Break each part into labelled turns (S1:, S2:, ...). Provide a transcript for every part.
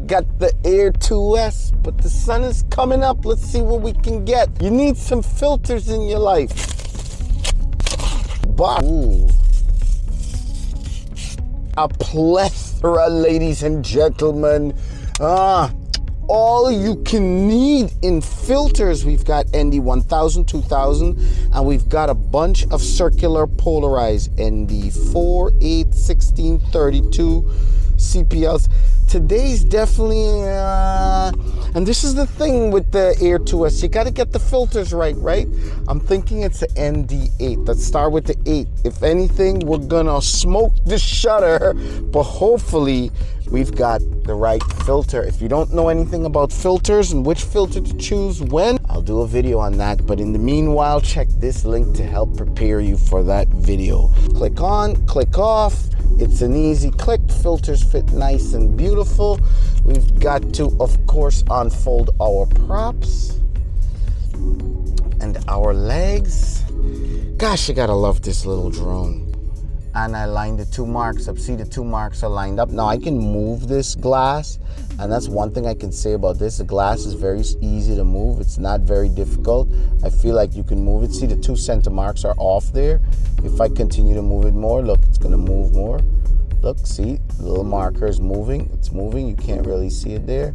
S1: got the Air 2S, but the sun is coming up. Let's see what we can get. You need some filters in your life. Ooh. A plethora, ladies and gentlemen. All you can need in filters. We've got ND 1000, 2000, and we've got a bunch of circular polarized ND 4, 8, 16, 32 CPLs. Today's definitely, and this is the thing with the Air 2S, you gotta get the filters right? I'm thinking it's the ND8. Let's start with the 8. If anything, we're gonna smoke the shutter, but hopefully we've got the right filter. If you don't know anything about filters and which filter to choose when, I'll do a video on that. But in the meanwhile, check this link to help prepare you for that video. Click on, click off. It's an easy click. Filters fit nice and beautiful. We've got to, of course, unfold our props and our legs. Gosh, you gotta love this little drone. And I lined the 2 marks up. See, the 2 marks are lined up. Now I can move this glass, and that's one thing I can say about this. The glass is very easy to move. It's not very difficult. I feel like you can move it. See, the 2 center marks are off there. If I continue to move it more, look, it's gonna move more. Look, see, the little marker is moving. It's moving. You can't really see it there,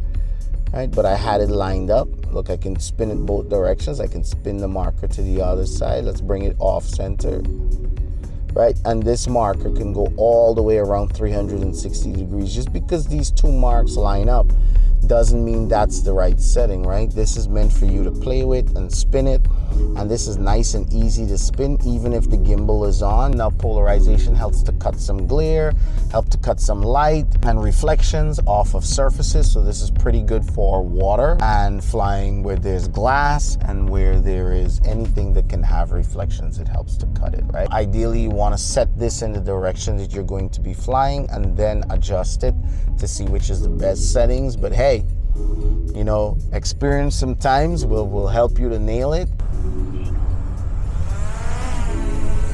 S1: right? But I had it lined up. Look, I can spin it both directions. I can spin the marker to the other side. Let's bring it off center. Right, and this marker can go all the way around 360 degrees. Just because these 2 marks line up doesn't mean that's the right setting, right? This is meant for you to play with and spin it, and this is nice and easy to spin even if the gimbal is on. Now polarization helps to cut some glare, help to cut some light and reflections off of surfaces, so this is pretty good for water and flying where there's glass and where there is anything that can have reflections. It helps to cut it, right? Ideally, you want to set this in the direction that you're going to be flying and then adjust it to see which is the best settings. But hey, you know, experience sometimes will help you to nail it.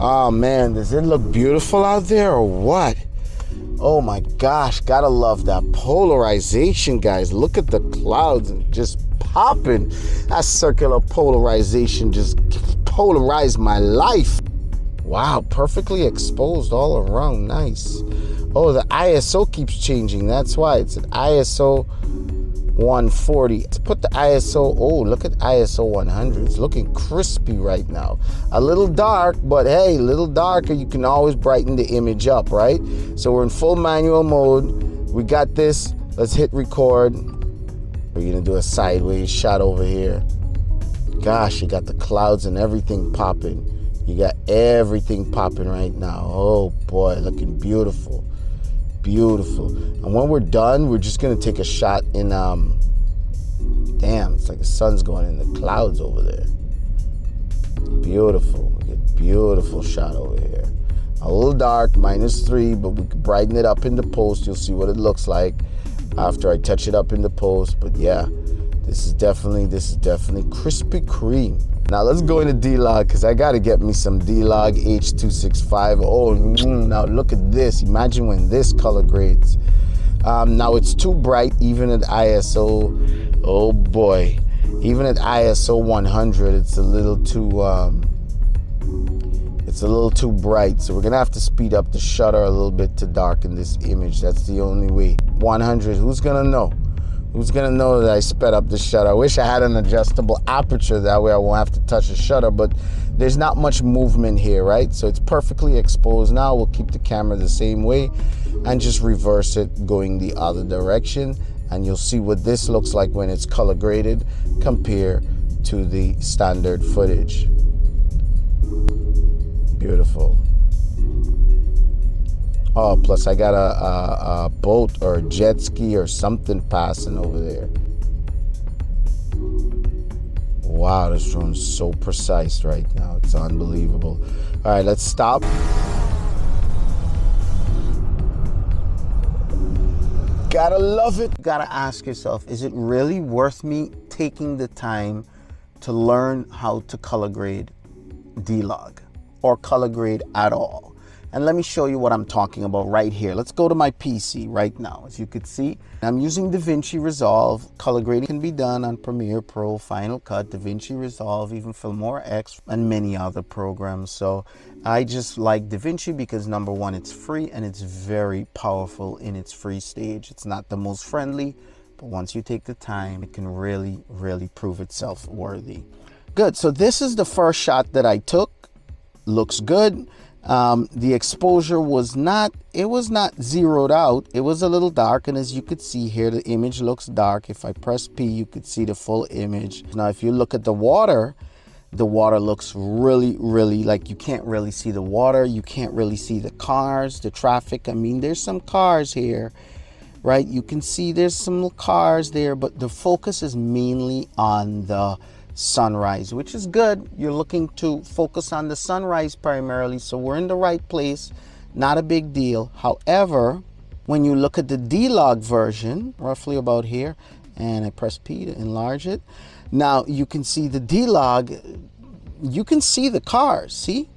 S1: Oh man, does it look beautiful out there or what? Oh my gosh, gotta love that polarization, guys. Look at the clouds just popping. That circular polarization just polarized my life. Wow, perfectly exposed all around, nice. Oh, the ISO keeps changing, that's why. It's an ISO 140. To put the ISO, oh, look at ISO 100. It's looking crispy right now. A little dark, but hey, a little darker, you can always brighten the image up, right? So we're in full manual mode. We got this. Let's hit record. We're gonna do a sideways shot over here. Gosh, you got the clouds and everything popping. You got everything popping right now. Oh boy, looking beautiful. Beautiful. And when we're done, we're just gonna take a shot in damn, it's like the sun's going in the clouds over there. Beautiful. We get beautiful shot over here. A little dark, -3, but we can brighten it up in the post. You'll see what it looks like after I touch it up in the post. But yeah, this is definitely Krispy Kreme. Now let's go into D-Log, because I got to get me some D-Log H265. Oh, now look at this. Imagine when this color grades. Now it's too bright, even at ISO. Oh boy, even at ISO 100, it's a little too bright. So we're gonna have to speed up the shutter a little bit to darken this image. That's the only way. 100. Who's gonna know? Who's gonna know that I sped up the shutter? I wish I had an adjustable aperture, that way I won't have to touch the shutter, but there's not much movement here, right? So it's perfectly exposed now. We'll keep the camera the same way and just reverse it going the other direction, and you'll see what this looks like when it's color graded compared to the standard footage. Beautiful. Oh, plus I got a boat or a jet ski or something passing over there. Wow, this drone's so precise right now. It's unbelievable. All right, let's stop. Gotta love it. Gotta ask yourself, is it really worth me taking the time to learn how to color grade D-Log or color grade at all? And let me show you what I'm talking about right here. Let's go to my PC right now. As you can see, I'm using Davinci Resolve. Color grading can be done on Premiere Pro, Final Cut, Davinci Resolve, even Filmora X, and many other programs. So I just like Davinci because number one, it's free and it's very powerful in its free stage. It's not the most friendly, but once you take the time, it can really, really prove itself worthy. Good, so this is the first shot that I took. Looks good. The exposure was not zeroed out. It was a little dark, and as you could see here, the image looks dark. If I press P, you could see the full image. Now, if you look at the water looks really, really, like you can't really see the water. You can't really see the cars, the traffic. I mean, there's some cars here, right? You can see there's some cars there, but the focus is mainly on the sunrise, which is good. You're looking to focus on the sunrise primarily, so we're in the right place. Not a big deal. However, when you look at the D-Log version, roughly about here, and I press P to enlarge it, now you can see the D-Log. You can see the cars. See,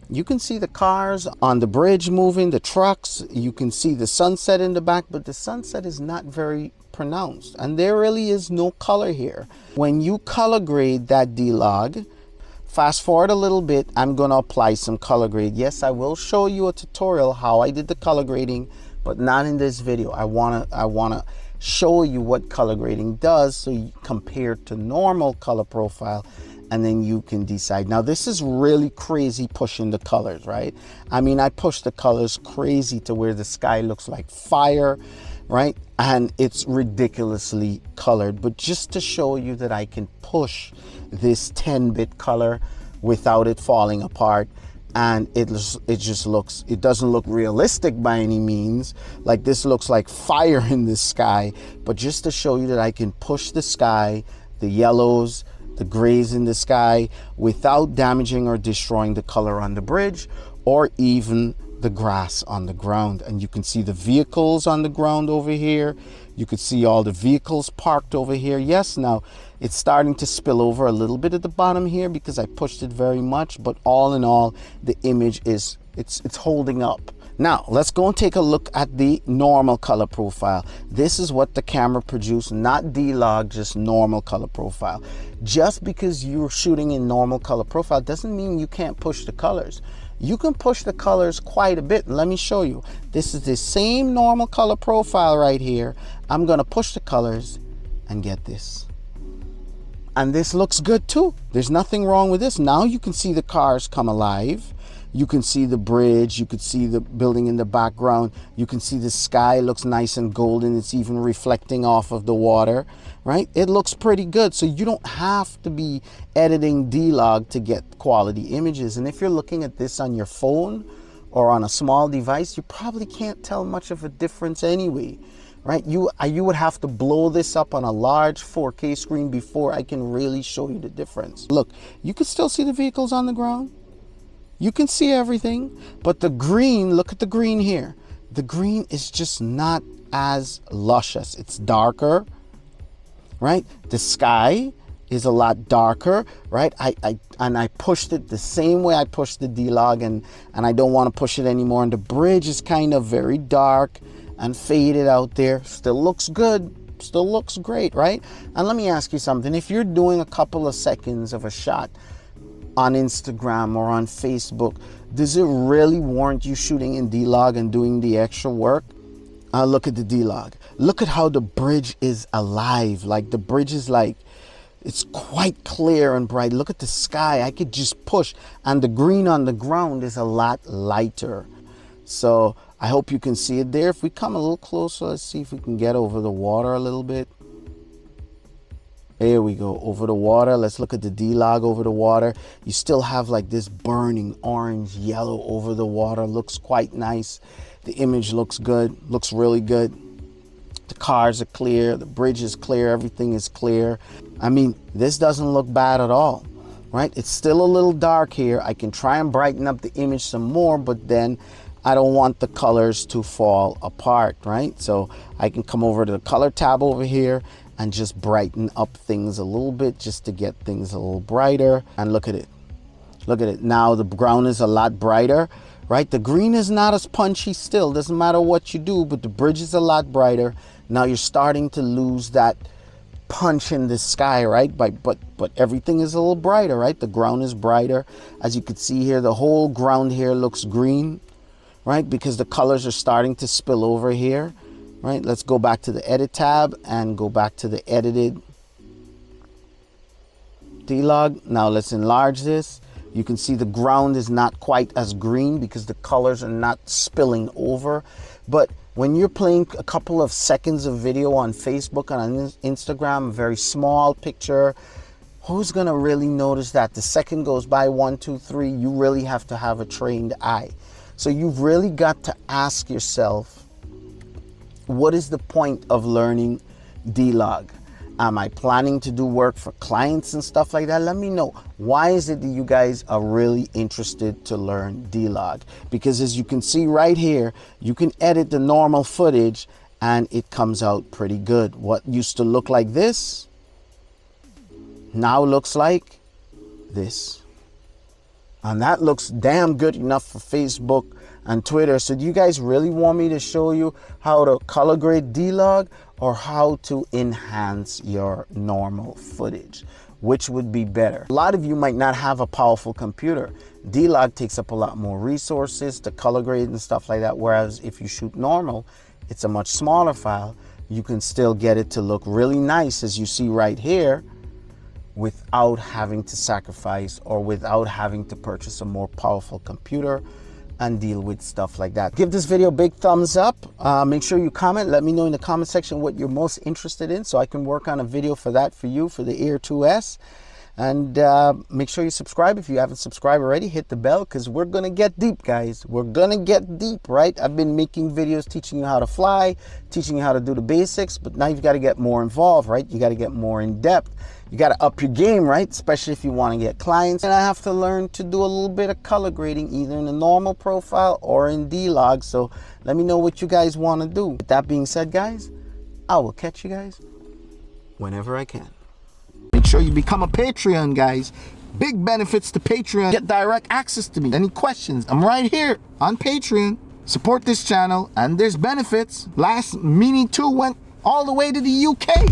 S1: you can see the cars on the bridge moving, the trucks. You can see the sunset in the back, but the sunset is not very pronounced, and there really is no color here. When you color grade that D-Log, fast forward a little bit, I'm going to apply some color grade. Yes, I will show you a tutorial how I did the color grading, but not in this video. I want to show you what color grading does, so you compare to normal color profile, and then you can decide. Now, this is really crazy pushing the colors, right? I mean, I push the colors crazy to where the sky looks like fire, right? And it's ridiculously colored, but just to show you that I can push this 10-bit color without it falling apart. And it doesn't look realistic by any means. Like, this looks like fire in the sky, but just to show you that I can push the sky, the yellows, the grays in the sky, without damaging or destroying the color on the bridge or even the grass on the ground. And you can see the vehicles on the ground over here. You could see all the vehicles parked over here. Yes, now it's starting to spill over a little bit at the bottom here because I pushed it very much, but all in all, the image is it's holding up. Now let's go and take a look at the normal color profile. This is what the camera produced, not D-Log, just normal color profile. Just because you're shooting in normal color profile doesn't mean you can't push the colors. You can push the colors quite a bit. Let me show you. This is the same normal color profile right here. I'm gonna push the colors and get this. And this looks good too. There's nothing wrong with this. Now you can see the cars come alive. You can see the bridge. You could see the building in the background. You can see the sky looks nice and golden. It's even reflecting off of the water, right? It looks pretty good. So you don't have to be editing D-Log to get quality images. And if you're looking at this on your phone or on a small device, you probably can't tell much of a difference anyway, right? You would have to blow this up on a large 4K screen before I can really show you the difference. Look, you can still see the vehicles on the ground. You can see everything, but the green, look at the green here. The green is just not as luscious. It's darker, right? The sky is a lot darker, right? I pushed it the same way I pushed the D-Log, and I don't want to push it anymore. And the bridge is kind of very dark and faded out there. Still looks good, still looks great, right? And let me ask you something. If you're doing a couple of seconds of a shot on Instagram or on Facebook, does it really warrant you shooting in D-Log and doing the extra work? Look at the D-Log. Look at how the bridge is alive. Like, the bridge is like, it's quite clear and bright. Look at the sky. I could just push, and the green on the ground is a lot lighter. So I hope you can see it there. If we come a little closer, let's see if we can get over the water a little bit. There we go, over the water. Let's look at the D-Log over the water. You still have like this burning orange yellow over the water. Looks quite nice. The image looks good, looks really good. The cars are clear, the bridge is clear, everything is clear. I mean, this doesn't look bad at all, right? It's still a little dark here. I can try and brighten up the image some more, but then I don't want the colors to fall apart, right? So I can come over to the color tab over here and just brighten up things a little bit just to get things a little brighter. And look at it. Look at it. Now the ground is a lot brighter, right? The green is not as punchy still, doesn't matter what you do, but the bridge is a lot brighter. Now you're starting to lose that punch in the sky, right? But everything is a little brighter, right? The ground is brighter. As you can see here, the whole ground here looks green, right? Because the colors are starting to spill over here, right? Let's go back to the edit tab and go back to the edited D-Log. Now let's enlarge this. You can see the ground is not quite as green because the colors are not spilling over. But when you're playing a couple of seconds of video on Facebook and on Instagram, a very small picture, who's gonna really notice that? The second goes by 1, 2, 3, you really have to have a trained eye. So you've really got to ask yourself, what is the point of learning D-Log? Am I planning to do work for clients and stuff like that? Let me know. Why is it that you guys are really interested to learn D-Log? Because as you can see right here, you can edit the normal footage and it comes out pretty good. What used to look like this now looks like this. And that looks damn good enough for Facebook and Twitter. So do you guys really want me to show you how to color grade D-Log or how to enhance your normal footage? Which would be better? A lot of you might not have a powerful computer. D-Log takes up a lot more resources to color grade and stuff like that. Whereas if you shoot normal, it's a much smaller file. You can still get it to look really nice, as you see right here, without having to sacrifice or without having to purchase a more powerful computer and deal with stuff like that. Give this video a big thumbs up. Make sure you comment. Let me know in the comment section what you're most interested in so I can work on a video for that for you, for the Air 2S. And make sure you subscribe if you haven't subscribed already. Hit the bell because we're going to get deep, guys. We're going to get deep, right? I've been making videos teaching you how to fly, teaching you how to do the basics, but now you've got to get more involved, right? You got to get more in depth. You got to up your game, right? Especially if you want to get clients. And I have to learn to do a little bit of color grading, either in a normal profile or in D-Log. So let me know what you guys want to do. With that being said, guys, I will catch you guys whenever I can. Make sure you become a Patreon, guys. Big benefits to Patreon. Get direct access to me. Any questions? I'm right here on Patreon. Support this channel, and there's benefits. Last Mini 2 went all the way to the UK.